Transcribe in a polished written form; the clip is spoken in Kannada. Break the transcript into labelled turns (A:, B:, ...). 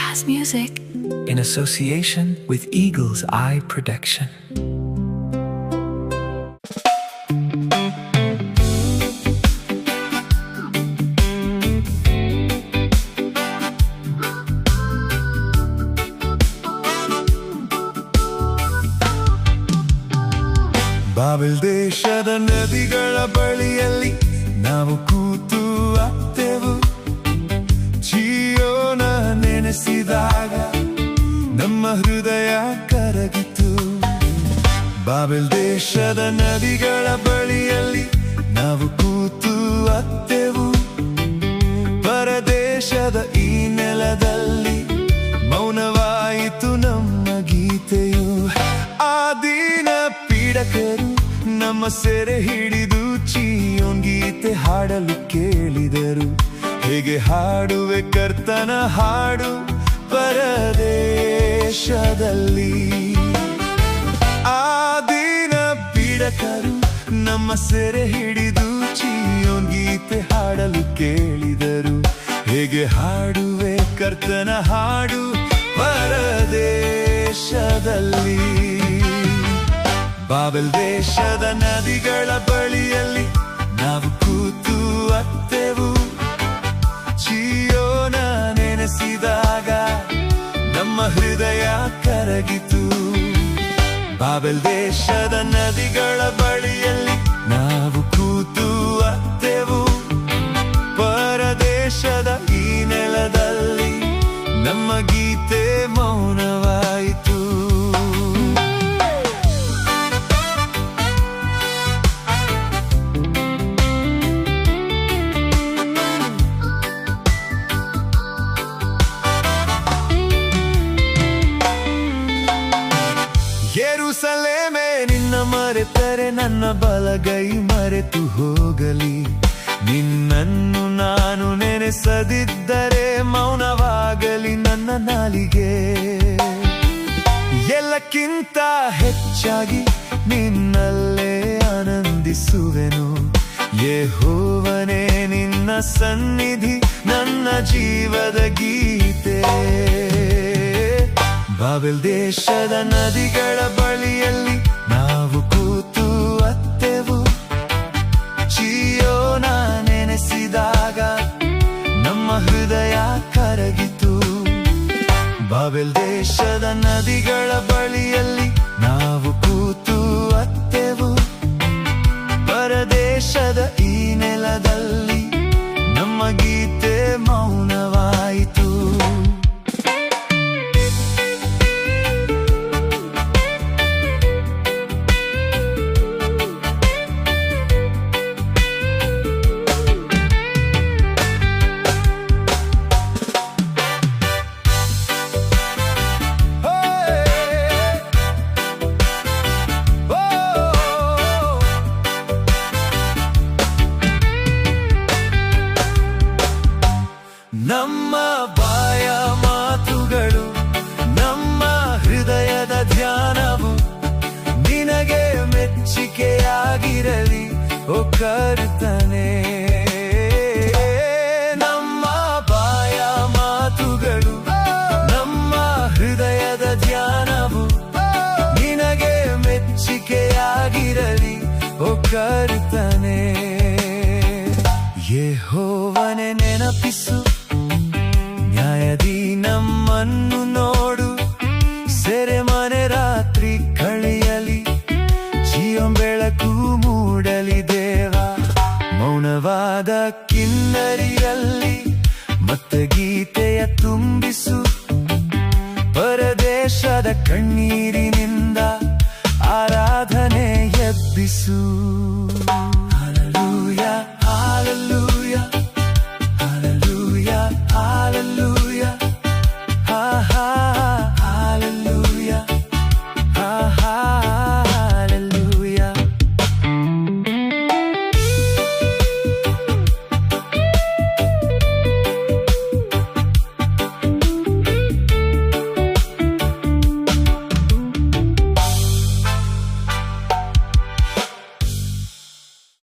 A: Jazz music
B: in association with Eagle's Eye Protection.
C: Babel ದೇಶದ ನದಿಗಳ ಬಳಿಯಲ್ಲಿ ನಾವು ಕೂತು ಅತ್ತೆವು. ಜಿಯೋನ ನೆನೆಸಿದಾಗ ನಮ್ಮ ಹೃದಯ ಕರಗಿತು. ಬಾಬೆಲ್ ದೇಶದ ನದಿಗಳ ಬಳಿಯಲ್ಲಿ ನಾವು ಕೂತು ಅತ್ತೆವು. ಪರದೇಶದ ಈ ನೆಲದಲ್ಲಿ ಮೌನವಾಯಿತು ನಮ್ಮ ಗೀತೆಯು. ಆ ದೀನ ಪೀಡಕರು ನಮ್ಮ ಸೆರೆ ಹಿಡಿದು ಚಿಯೋನ್ ಗೀತೆ ಹಾಡಲು ಕೇಳಿದರು. ಹೇಗೆ ಹಾಡುವೆ ಕರ್ತನ ಹಾಡು ಪರದೇಶದಲ್ಲಿ. ಆ ದೀನ ಪೀಡಕರು ನಮ್ಮ ಸೆರೆ ಹಿಡಿದು ಚಿಯೋನ್ ಗೀತೆ ಹಾಡಲು ಕೇಳಿದರು. ಹೇಗೆ ಹಾಡುವೆ ಕರ್ತನ ಹಾಡು ಪರದೇಶದಲ್ಲಿ. ಬಾಬೆಲ್ ದೇಶದ ನದಿಗಳ ಬಳಿಯಲ್ಲಿ ನಾವು ಕೂತು ಅತ್ತೆವು. ಜಿಯೋನ ನೆನೆಸಿದಾಗ ನಮ್ಮ ಹೃದಯ ಕರಗಿತು. ಬಾಬೆಲ್ ದೇಶದ ನದಿಗಳ ಬಳಿಯಲ್ಲಿ ನಾವು ಕೂತು ಅತ್ತೆವು. ಪರದೇಶದ ಈ ನೆಲದಲ್ಲಿ ನಮ್ಮ ಗೀತೆ ಮೌನವಾಯಿತು. ಯೆರೂಸಲೇಮೇ ನಿನ್ನ ಮರೆತರೆ ನನ್ನ ಬಲಗೈ ಮರೆತು ಹೋಗಲಿ. ನಿನ್ನನ್ನು ನಾನು ನೆನೆಸದಿದ್ದರೆ ಮೌನವಾಗಲಿ ನನ್ನ ನಾಲಿಗೆ. ಎಲ್ಲಕ್ಕಿಂತ ಹೆಚ್ಚಾಗಿ ನಿನ್ನಲ್ಲೇ ಆನಂದಿಸುವೆನು. ಯೆಹೋವನೇ ನಿನ್ನ ಸನ್ನಿಧಿ ನನ್ನ ಜೀವದ ಗೀತೆ. ಬಾಬೆಲ್ ದೇಶದ ನದಿಗಳ ಬಳಿಯಲ್ಲಿ ನಾವು ಕೂತು ಅತ್ತೆವು. ಜಿಯೋನ ನೆನೆಸಿದಾಗ ನಮ್ಮ ಹೃದಯ ಕರಗಿತು. ಬಾಬೆಲ್ ದೇಶದ ನದಿಗಳ ಬಳಿಯಲ್ಲಿ ನಾವು ಕೂತು ಅತ್ತೆವು. ಪರದೇಶದ ಈ ನೆಲದಲ್ಲಿ ನಮ್ಮ ಗೀತೆ ಮೌನವಾಯಿತು. ನಮ್ಮ ಬಾಯ ಮಾತುಗಳು ನಮ್ಮ ಹೃದಯದ ಧ್ಯಾನವು ನಿನಗೆ ಮೆಚ್ಚಿಕೆಯಾಗಿರಲಿ ಓ ಕರ್ತನೇ. ನಮ್ಮ ಬಾಯ ಮಾತುಗಳು ನಮ್ಮ ಹೃದಯದ ಧ್ಯಾನವು ನಿನಗೆ ಮೆಚ್ಚಿಕೆಯಾಗಿರಲಿ ಓ ಕರ್ತನೇ. ಯೆಹೋವನೇ ನೆನಪಿಸು, ನ್ಯಾಯದಿ ನಮ್ಮನ್ನು ನೋಡು. ಸೆರೆಮನೆ ರಾತ್ರಿ ಕಳೆಯಲಿ, ಜಿಯೋನ್ ಬೆಳಕು ಮೂಡಲಿ ದೇವ. ಮೌನವಾದ ಕಿನ್ನರಿಯಲ್ಲಿ ಮತ್ತೆ ಗೀತೆಯ ತುಂಬಿಸು. ಪರದೇಶದ ಕಣ್ಣೀರಿನಿಂದ ಆರಾಧನೆ ಎಬ್ಬಿಸು. ಹಲ್ಲೆಲೂಯಾ.